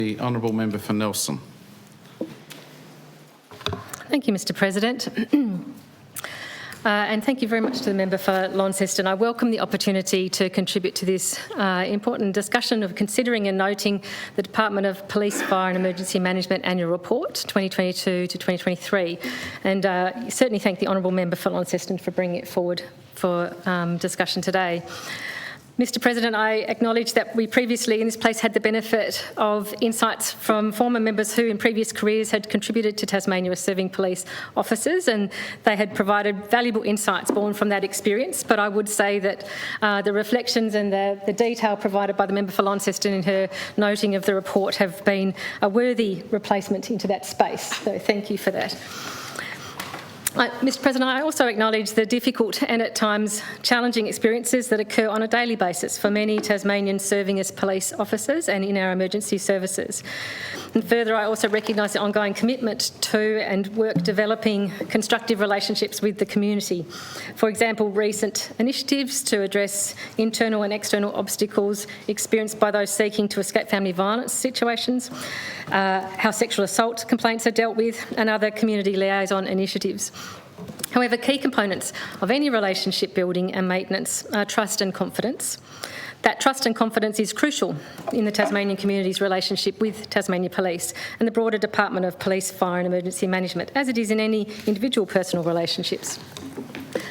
The honourable member for Nelson. Thank you, Mr President. And thank you very much to the member for Launceston. I welcome the opportunity to contribute to this important discussion of considering and noting the Department of Police, Fire and Emergency Management Annual Report 2022 to 2023. And certainly thank the honourable member for Launceston for bringing it forward for discussion today. Mr President, I acknowledge that we previously in this place had the benefit of insights from former members who in previous careers had contributed to Tasmania as serving police officers, and they had provided valuable insights born from that experience. But I would say that the reflections and the detail provided by the member for Launceston in her noting of the report have been a worthy replacement into that space. So thank you for that. Mr President, I also acknowledge the difficult and at times challenging experiences that occur on a daily basis for many Tasmanians serving as police officers and in our emergency services. And further, I also recognise the ongoing commitment to and work developing constructive relationships with the community. For example, recent initiatives to address internal and external obstacles experienced by those seeking to escape family violence situations, how sexual assault complaints are dealt with, and other community liaison initiatives. However, key components of any relationship building and maintenance are trust and confidence. That trust and confidence is crucial in the Tasmanian community's relationship with Tasmania Police and the broader Department of Police, Fire and Emergency Management, as it is in any individual personal relationships.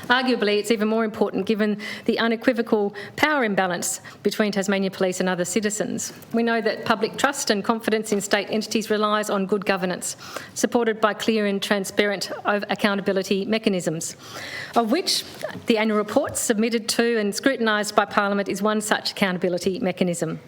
Arguably, it's even more important given the unequivocal power imbalance between Tasmania Police and other citizens. We know that public trust and confidence in state entities relies on good governance, supported by clear and transparent accountability mechanisms, of which the annual report submitted to and scrutinised by Parliament is one such accountability mechanism.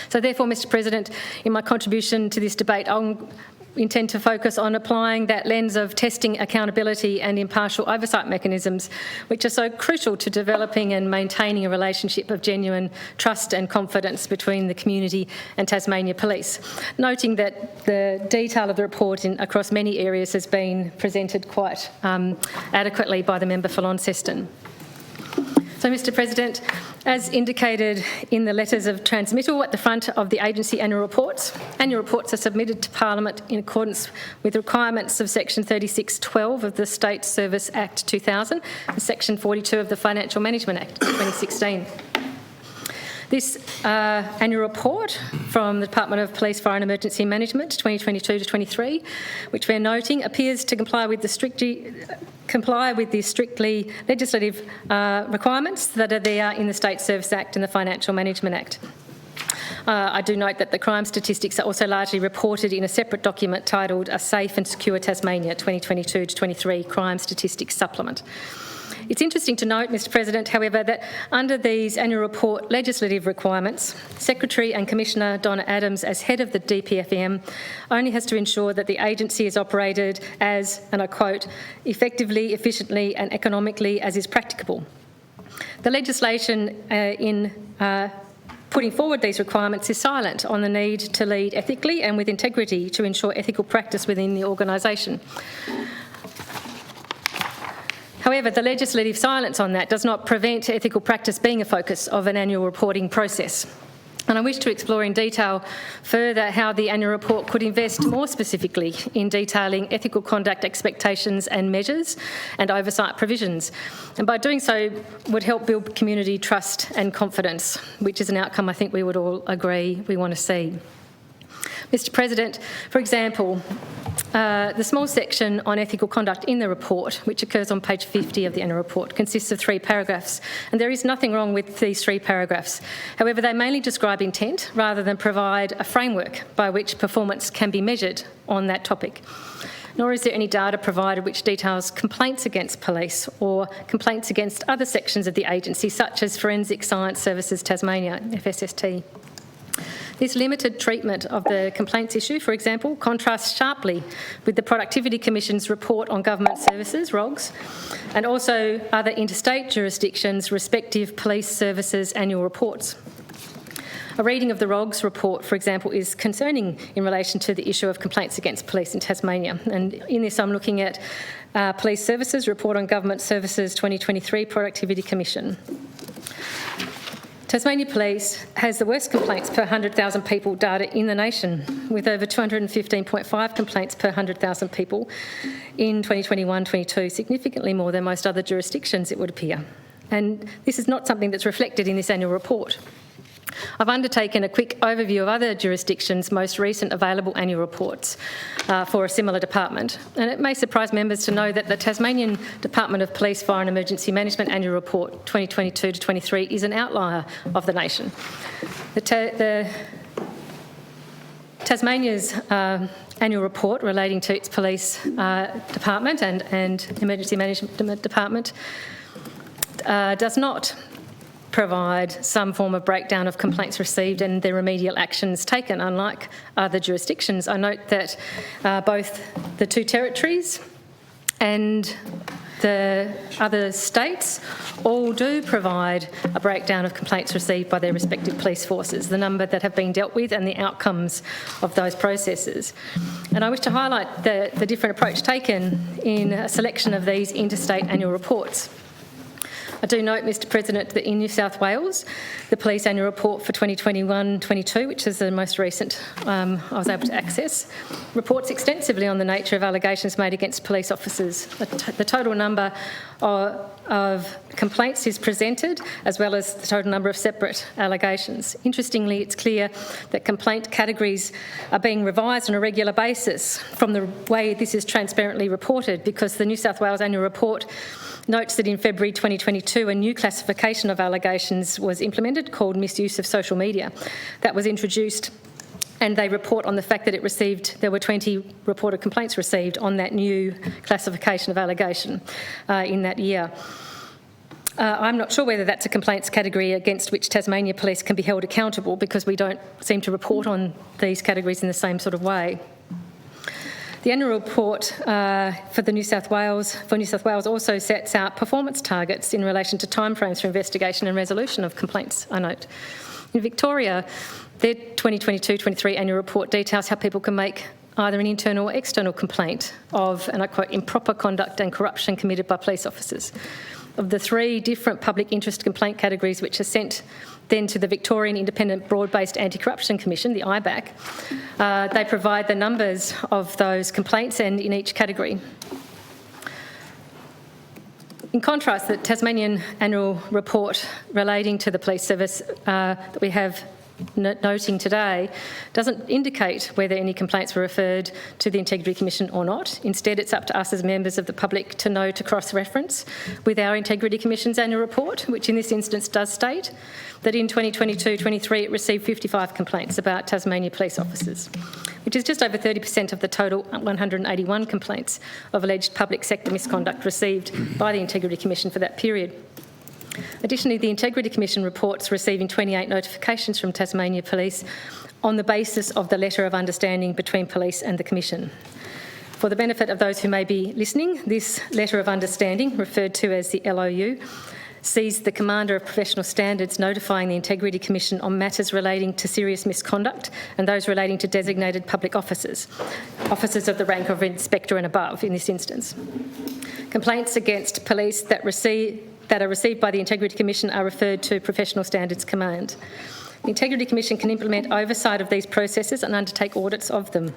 So therefore, Mr President, in my contribution to this debate, I'll intend to focus on applying that lens of testing accountability and impartial oversight mechanisms, which are so crucial to developing and maintaining a relationship of genuine trust and confidence between the community and Tasmania Police, noting that the detail of the report across many areas has been presented quite adequately by the member for Launceston. So, Mr President, as indicated in the letters of transmittal at the front of the agency annual reports are submitted to Parliament in accordance with requirements of Section 36(12) of the State Service Act 2000 and Section 42 of the Financial Management Act 2016. This annual report from the Department of Police, Fire and Emergency Management 2022 to 23, which we're noting, appears to comply with the strictly legislative requirements that are there in the State Service Act and the Financial Management Act. I do note that the crime statistics are also largely reported in a separate document titled A Safe and Secure Tasmania 2022 to 23 Crime Statistics Supplement. It's interesting to note, Mr President, however, that under these annual report legislative requirements, Secretary and Commissioner Donna Adams, as head of the DPFM, only has to ensure that the agency is operated as, and I quote, effectively, efficiently and economically as is practicable. The legislation in putting forward these requirements is silent on the need to lead ethically and with integrity to ensure ethical practice within the organisation. However, the legislative silence on that does not prevent ethical practice being a focus of an annual reporting process. And I wish to explore in detail further how the annual report could invest more specifically in detailing ethical conduct expectations and measures and oversight provisions. And by doing so would help build community trust and confidence, which is an outcome I think we would all agree we want to see. Mr President, for example, the small section on ethical conduct in the report, which occurs on page 50 of the annual report, consists of 3 paragraphs, and there is nothing wrong with these 3 paragraphs. However, they mainly describe intent rather than provide a framework by which performance can be measured on that topic. Nor is there any data provided which details complaints against police or complaints against other sections of the agency, such as Forensic Science Services Tasmania, FSST. This limited treatment of the complaints issue, for example, contrasts sharply with the Productivity Commission's report on government services, ROGS, and also other interstate jurisdictions' respective police services annual reports. A reading of the ROGS report, for example, is concerning in relation to the issue of complaints against police in Tasmania. And in this, I'm looking at Police Services Report on Government Services 2023 Productivity Commission. Tasmania Police has the worst complaints per 100,000 people data in the nation, with over 215.5 complaints per 100,000 people in 2021-22, significantly more than most other jurisdictions, it would appear. And this is not something that's reflected in this annual report. I've undertaken a quick overview of other jurisdictions' most recent available annual reports for a similar department. And it may surprise members to know that the Tasmanian Department of Police, Fire and Emergency Management Annual Report 2022-23 is an outlier of the nation. Tasmania's annual report relating to its police department and emergency management department does not provide some form of breakdown of complaints received and their remedial actions taken, unlike other jurisdictions. I note that both the two territories and the other states all do provide a breakdown of complaints received by their respective police forces, the number that have been dealt with and the outcomes of those processes. And I wish to highlight the different approach taken in a selection of these interstate annual reports. I do note, Mr President, that in New South Wales, the Police Annual Report for 2021-22, which is the most recent I was able to access, reports extensively on the nature of allegations made against police officers. The total number of complaints is presented, as well as the total number of separate allegations. Interestingly, it's clear that complaint categories are being revised on a regular basis from the way this is transparently reported, because the New South Wales Annual Report notes that in February 2022, a new classification of allegations was implemented called misuse of social media. That was introduced, and they report on the fact that there were 20 reported complaints received on that new classification of allegation in that year. I'm not sure whether that's a complaints category against which Tasmania Police can be held accountable, because we don't seem to report on these categories in the same sort of way. The annual report for New South Wales also sets out performance targets in relation to timeframes for investigation and resolution of complaints, I note. In Victoria, their 2022-23 annual report details how people can make either an internal or external complaint of, and I quote, improper conduct and corruption committed by police officers. Of the three different public interest complaint categories which are sent then to the Victorian Independent Broad-Based Anti-Corruption Commission, the IBAC, they provide the numbers of those complaints and in each category. In contrast, the Tasmanian annual report relating to the police service that we have noting today doesn't indicate whether any complaints were referred to the Integrity Commission or not. Instead, it's up to us as members of the public to know to cross-reference with our Integrity Commission's annual report, which in this instance does state that in 2022-23 it received 55 complaints about Tasmania police officers, which is just over 30% of the total 181 complaints of alleged public sector misconduct received by the Integrity Commission for that period. Additionally, the Integrity Commission reports receiving 28 notifications from Tasmania Police on the basis of the Letter of Understanding between Police and the Commission. For the benefit of those who may be listening, this Letter of Understanding, referred to as the LOU, sees the Commander of Professional Standards notifying the Integrity Commission on matters relating to serious misconduct and those relating to designated public officers, officers of the rank of Inspector and above in this instance. Complaints against police that are received by the Integrity Commission are referred to Professional Standards Command. The Integrity Commission can implement oversight of these processes and undertake audits of them.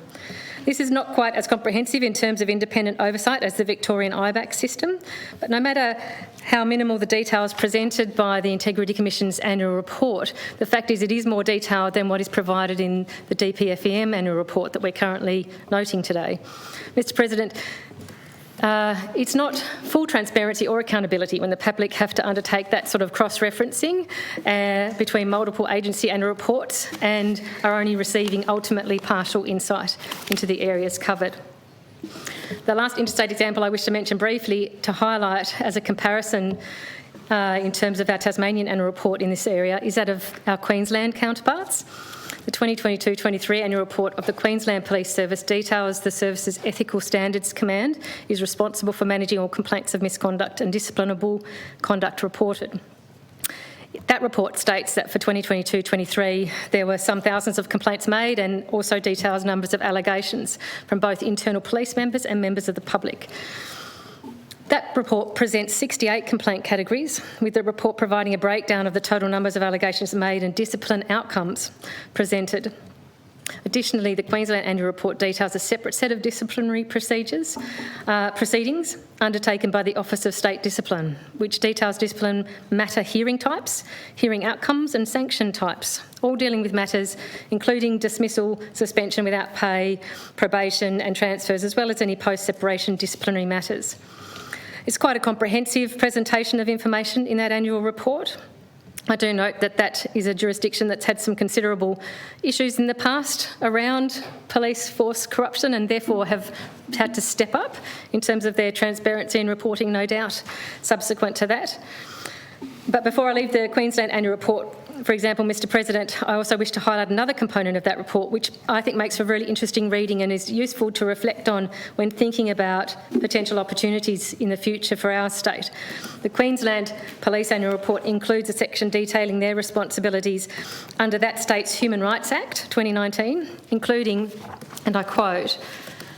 This is not quite as comprehensive in terms of independent oversight as the Victorian IBAC system, but no matter how minimal the details presented by the Integrity Commission's annual report, the fact is it is more detailed than what is provided in the DPFEM annual report that we're currently noting today. Mr President, it's not full transparency or accountability when the public have to undertake that sort of cross-referencing between multiple agency annual reports and are only receiving ultimately partial insight into the areas covered. The last interstate example I wish to mention briefly to highlight as a comparison in terms of our Tasmanian annual report in this area is that of our Queensland counterparts. The 2022-23 annual report of the Queensland Police Service details the service's Ethical Standards Command is responsible for managing all complaints of misconduct and disciplinable conduct reported. That report states that for 2022-23 there were some thousands of complaints made and also details numbers of allegations from both internal police members and members of the public. That report presents 68 complaint categories, with the report providing a breakdown of the total numbers of allegations made and discipline outcomes presented. Additionally, the Queensland Annual Report details a separate set of disciplinary proceedings undertaken by the Office of State Discipline, which details discipline matter hearing types, hearing outcomes and sanction types, all dealing with matters including dismissal, suspension without pay, probation and transfers, as well as any post-separation disciplinary matters. It's quite a comprehensive presentation of information in that annual report. I do note that that is a jurisdiction that's had some considerable issues in the past around police force corruption and therefore have had to step up in terms of their transparency and reporting, no doubt, subsequent to that. But before I leave the Queensland Annual Report, for example, Mr President, I also wish to highlight another component of that report which I think makes for really interesting reading and is useful to reflect on when thinking about potential opportunities in the future for our state. The Queensland Police Annual Report includes a section detailing their responsibilities under that state's Human Rights Act 2019, including, and I quote,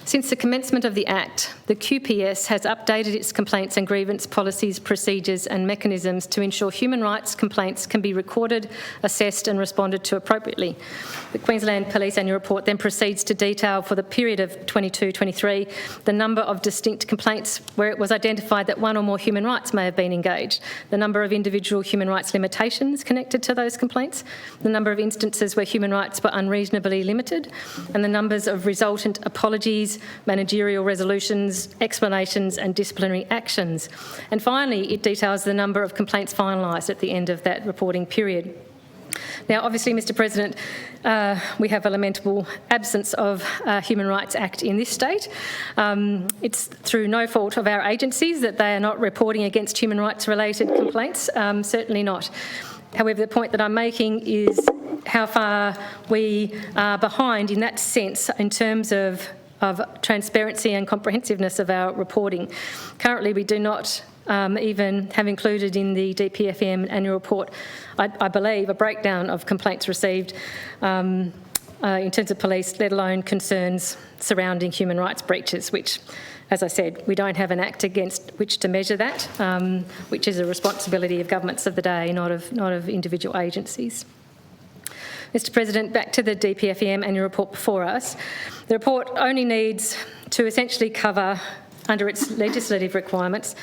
"Since the commencement of the Act, the QPS has updated its complaints and grievance policies, procedures and mechanisms to ensure human rights complaints can be recorded, assessed and responded to appropriately." The Queensland Police Annual Report then proceeds to detail for the period of 22-23 the number of distinct complaints where it was identified that one or more human rights may have been engaged, the number of individual human rights limitations connected to those complaints, the number of instances where human rights were unreasonably limited, and the numbers of resultant apologies, managerial resolutions, explanations and disciplinary actions. And finally, it details the number of complaints finalised at the end of that reporting period. Now, obviously, Mr President, we have a lamentable absence of a Human Rights Act in this state. It's through no fault of our agencies that they are not reporting against human rights related complaints, certainly not. However, the point that I'm making is how far we are behind in that sense in terms of transparency and comprehensiveness of our reporting. Currently, we do not even have included in the DPFM annual report, I believe, a breakdown of complaints received in terms of police, let alone concerns surrounding human rights breaches, which, as I said, we don't have an act against which to measure that, which is a responsibility of governments of the day, not of individual agencies. Mr President, back to the DPFM annual report before us. The report only needs to essentially cover, under its legislative requirements,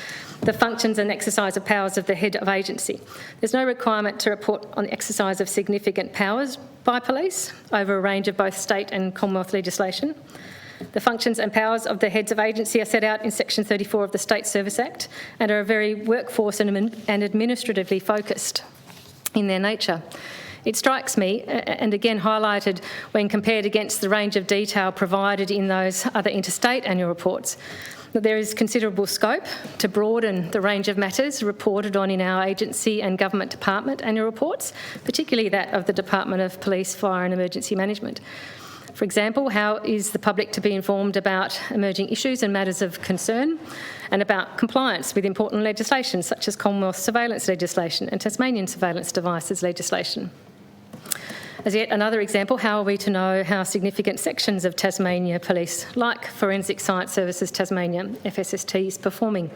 the functions and exercise of powers of the head of agency. There's no requirement to report on the exercise of significant powers by police over a range of both state and Commonwealth legislation. The functions and powers of the heads of agency are set out in Section 34 of the State Service Act and are very workforce and administratively focused in their nature. It strikes me, and again highlighted when compared against the range of detail provided in those other interstate annual reports, that there is considerable scope to broaden the range of matters reported on in our agency and government department annual reports, particularly that of the Department of Police, Fire and Emergency Management. For example, how is the public to be informed about emerging issues and matters of concern, and about compliance with important legislation such as Commonwealth surveillance legislation and Tasmanian surveillance devices legislation? As yet another example, how are we to know how significant sections of Tasmania Police, like Forensic Science Services Tasmania, FSST, is performing?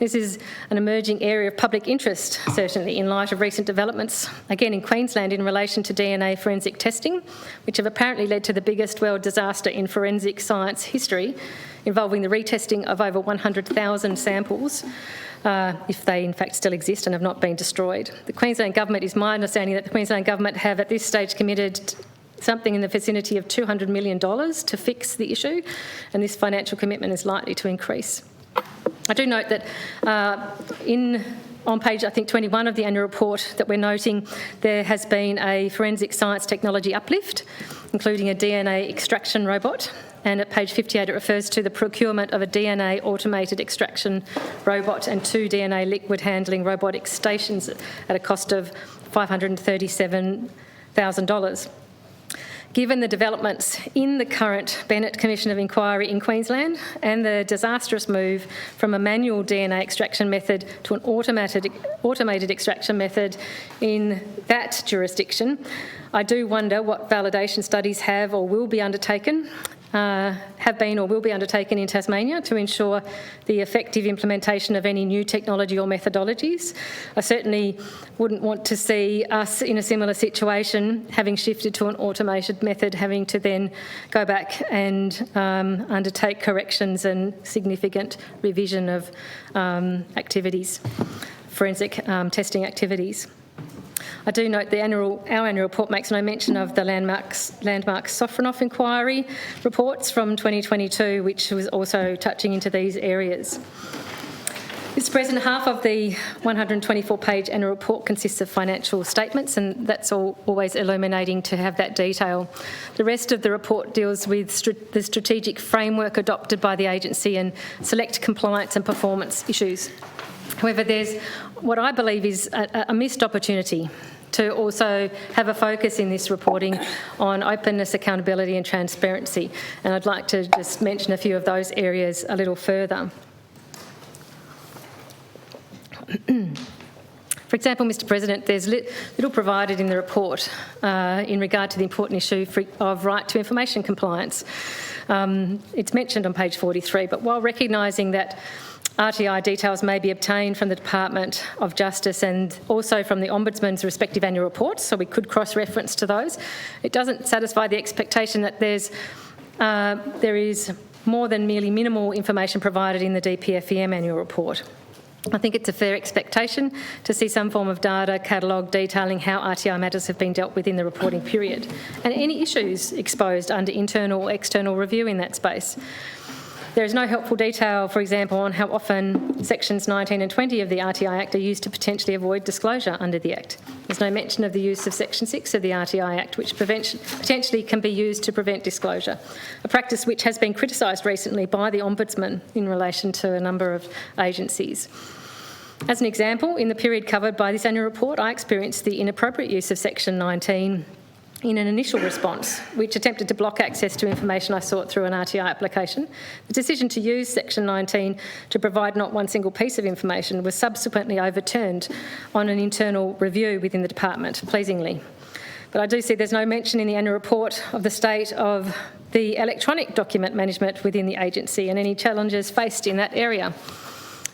This is an emerging area of public interest, certainly, in light of recent developments, again in Queensland, in relation to DNA forensic testing, which have apparently led to the biggest world disaster in forensic science history, involving the retesting of over 100,000 samples, if they in fact still exist and have not been destroyed. The Queensland Government, is my understanding that the Queensland Government have at this stage committed something in the vicinity of $200 million to fix the issue, and this financial commitment is likely to increase. I do note that on page, I think, 21 of the annual report that we're noting, there has been a forensic science technology uplift, including a DNA extraction robot. And at page 58, it refers to the procurement of a DNA automated extraction robot and 2 DNA liquid handling robotic stations at a cost of $537,000. Given the developments in the current Bennett Commission of Inquiry in Queensland and the disastrous move from a manual DNA extraction method to an automated extraction method in that jurisdiction, I do wonder what validation studies have or will be undertaken have been or will be undertaken in Tasmania to ensure the effective implementation of any new technology or methodologies. I certainly wouldn't want to see us in a similar situation, having shifted to an automated method, having to then go back and undertake corrections and significant revision of activities, forensic testing activities. I do note our annual report makes no mention of the landmark Sofronoff inquiry reports from 2022, which was also touching into these areas. Mr. President, half of the 124-page annual report consists of financial statements, and that's always illuminating to have that detail. The rest of the report deals with the strategic framework adopted by the agency and select compliance and performance issues. However, there's what I believe is a missed opportunity to also have a focus in this reporting on openness, accountability and transparency. And I'd like to just mention a few of those areas a little further. For example, Mr. President, there's little provided in the report in regard to the important issue of right to information compliance. It's mentioned on page 43, but while recognising that RTI details may be obtained from the Department of Justice and also from the Ombudsman's respective annual reports, so we could cross-reference to those, it doesn't satisfy the expectation that there is more than merely minimal information provided in the DPFEM annual report. I think it's a fair expectation to see some form of data catalogue detailing how RTI matters have been dealt with in the reporting period and any issues exposed under internal or external review in that space. There is no helpful detail, for example, on how often sections 19 and 20 of the RTI Act are used to potentially avoid disclosure under the Act. There's no mention of the use of section 6 of the RTI Act, which potentially can be used to prevent disclosure, a practice which has been criticised recently by the Ombudsman in relation to a number of agencies. As an example, in the period covered by this annual report, I experienced the inappropriate use of section 19 in an initial response, which attempted to block access to information I sought through an RTI application. The decision to use section 19 to provide not one single piece of information was subsequently overturned on an internal review within the department, pleasingly. But I do see there's no mention in the annual report of the state of the electronic document management within the agency and any challenges faced in that area.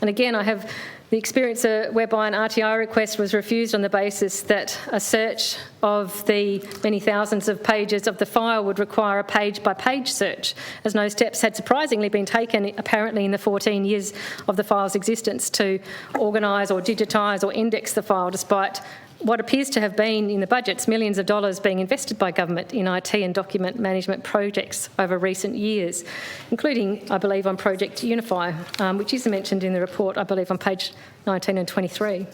And again, I have the experience whereby an RTI request was refused on the basis that a search of the many thousands of pages of the file would require a page-by-page search, as no steps had surprisingly been taken, apparently in the 14 years of the file's existence, to organise or digitise or index the file, despite what appears to have been in the budgets millions of dollars being invested by government in IT and document management projects over recent years, including, I believe, on Project Unify, which is mentioned in the report, I believe, on page 19 and 23.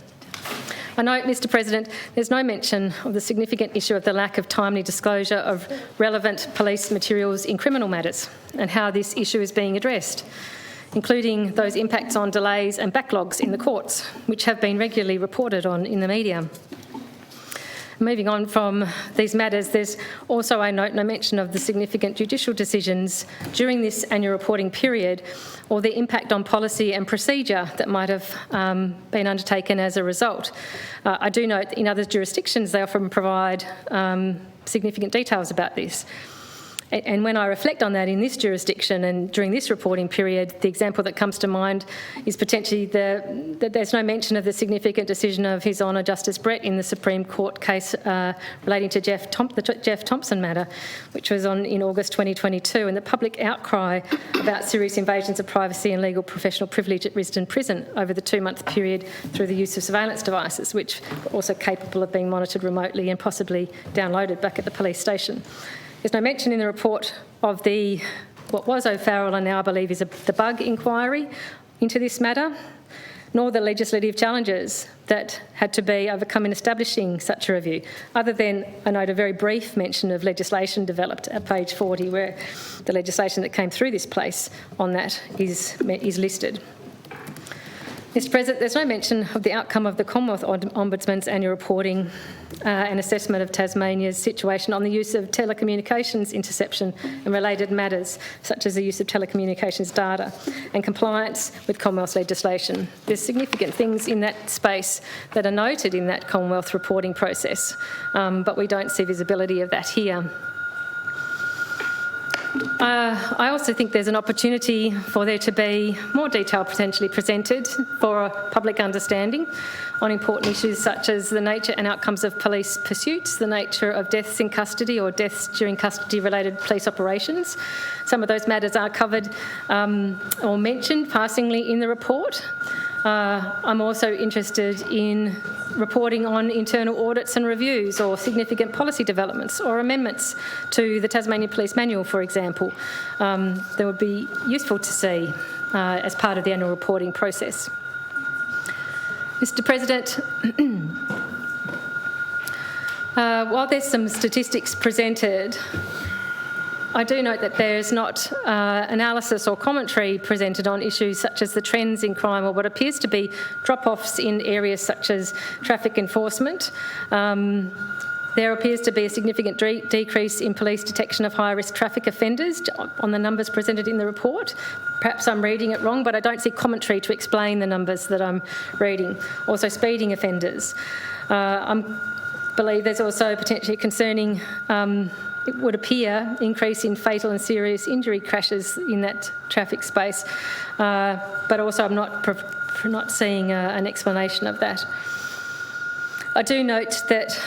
I note, Mr. President, there's no mention of the significant issue of the lack of timely disclosure of relevant police materials in criminal matters and how this issue is being addressed, including those impacts on delays and backlogs in the courts, which have been regularly reported on in the media. Moving on from these matters, there's also, I note, no mention of the significant judicial decisions during this annual reporting period or the impact on policy and procedure that might have been undertaken as a result. I do note that in other jurisdictions they often provide significant details about this. And when I reflect on that in this jurisdiction and during this reporting period, the example that comes to mind is potentially that there's no mention of the significant decision of His Honour Justice Brett in the Supreme Court case relating to the Jeff Thompson matter, which was in August 2022, and the public outcry about serious invasions of privacy and legal professional privilege at Risdon Prison over the 2-month period through the use of surveillance devices, which were also capable of being monitored remotely and possibly downloaded back at the police station. There's no mention in the report of what was O'Farrell and now I believe is the Bug inquiry into this matter, nor the legislative challenges that had to be overcome in establishing such a review, other than, I note, a very brief mention of legislation developed at page 40, where the legislation that came through this place on that is listed. Mr. President, there's no mention of the outcome of the Commonwealth Ombudsman's annual reporting and assessment of Tasmania's situation on the use of telecommunications interception and related matters, such as the use of telecommunications data and compliance with Commonwealth legislation. There's significant things in that space that are noted in that Commonwealth reporting process, but we don't see visibility of that here. I also think there's an opportunity for there to be more detail potentially presented for a public understanding on important issues such as the nature and outcomes of police pursuits, the nature of deaths in custody or deaths during custody-related police operations. Some of those matters are covered or mentioned passingly in the report. I'm also interested in reporting on internal audits and reviews or significant policy developments or amendments to the Tasmanian Police Manual, for example. That would be useful to see as part of the annual reporting process. Mr. President, while there's some statistics presented, I do note that there's not analysis or commentary presented on issues such as the trends in crime or what appears to be drop-offs in areas such as traffic enforcement. There appears to be a significant decrease in police detection of high-risk traffic offenders on the numbers presented in the report. Perhaps I'm reading it wrong, but I don't see commentary to explain the numbers that I'm reading. Also, speeding offenders. I believe there's also potentially concerning it would appear increase in fatal and serious injury crashes in that traffic space, but also I'm not seeing an explanation of that. I do note that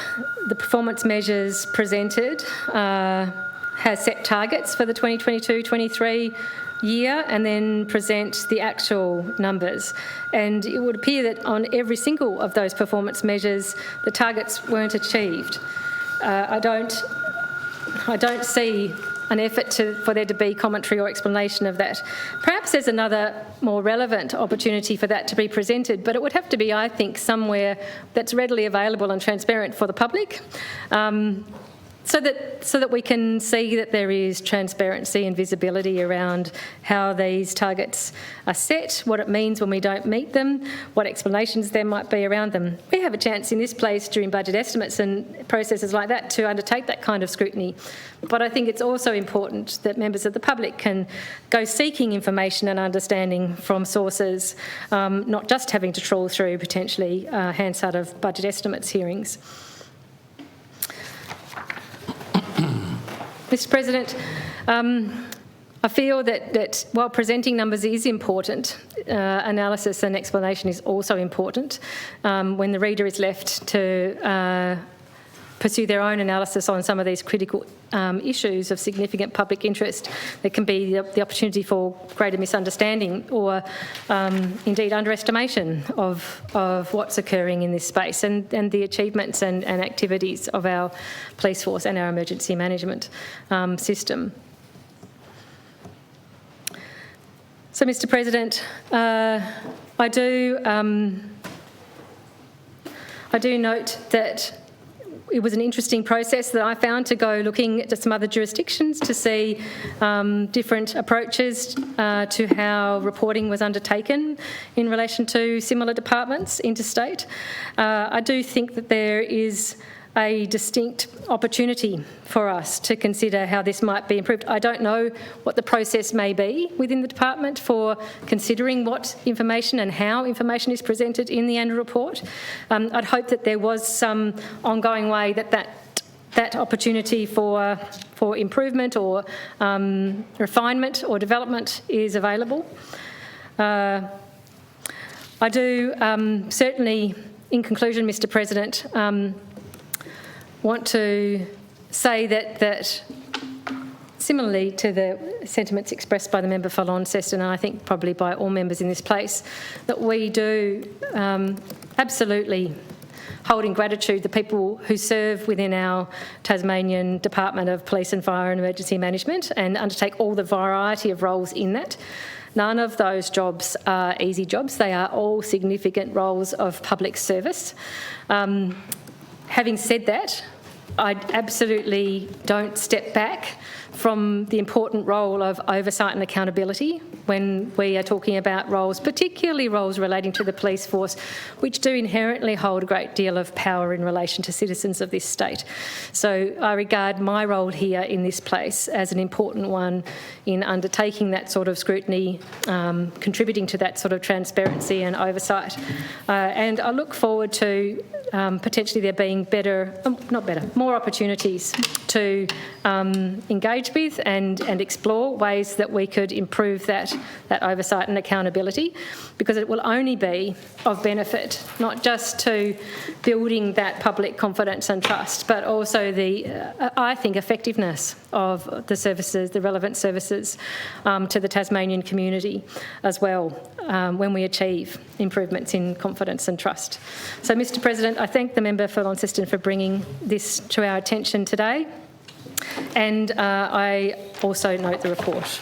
the performance measures presented has set targets for the 2022-23 year and then present the actual numbers. And it would appear that on every single of those performance measures, the targets weren't achieved. I don't see an effort for there to be commentary or explanation of that. Perhaps there's another more relevant opportunity for that to be presented, but it would have to be, I think, somewhere that's readily available and transparent for the public, so that we can see that there is transparency and visibility around how these targets are set, what it means when we don't meet them, what explanations there might be around them. We have a chance in this place during budget estimates and processes like that to undertake that kind of scrutiny. But I think it's also important that members of the public can go seeking information and understanding from sources, not just having to trawl through potentially Hansard of budget estimates hearings. Mr. President, I feel that while presenting numbers is important, analysis and explanation is also important when the reader is left to pursue their own analysis on some of these critical issues of significant public interest. There can be the opportunity for greater misunderstanding or indeed underestimation of what's occurring in this space and the achievements and activities of our police force and our emergency management system. So, Mr. President, I do note that it was an interesting process that I found to go looking at some other jurisdictions to see different approaches to how reporting was undertaken in relation to similar departments interstate. I do think that there is a distinct opportunity for us to consider how this might be improved. I don't know what the process may be within the department for considering what information and how information is presented in the annual report. I'd hope that there was some ongoing way that opportunity for improvement or refinement or development is available. I do certainly, in conclusion, Mr. President, want to say that similarly to the sentiments expressed by the member for Launceston, and I think probably by all members in this place, that we do absolutely hold in gratitude the people who serve within our Tasmanian Department of Police and Fire and Emergency Management and undertake all the variety of roles in that. None of those jobs are easy jobs. They are all significant roles of public service. Having said that, I absolutely don't step back from the important role of oversight and accountability when we are talking about roles, particularly roles relating to the police force, which do inherently hold a great deal of power in relation to citizens of this state. So I regard my role here in this place as an important one in undertaking that sort of scrutiny, contributing to that sort of transparency and oversight. And I look forward to potentially there being more opportunities to engage engage with and explore ways that we could improve that oversight and accountability, because it will only be of benefit, not just to building that public confidence and trust, but also the, I think, effectiveness of the services, the relevant services to the Tasmanian community as well, when we achieve improvements in confidence and trust. So, Mr President, I thank the member for Launceston for bringing this to our attention today, and I also note the report.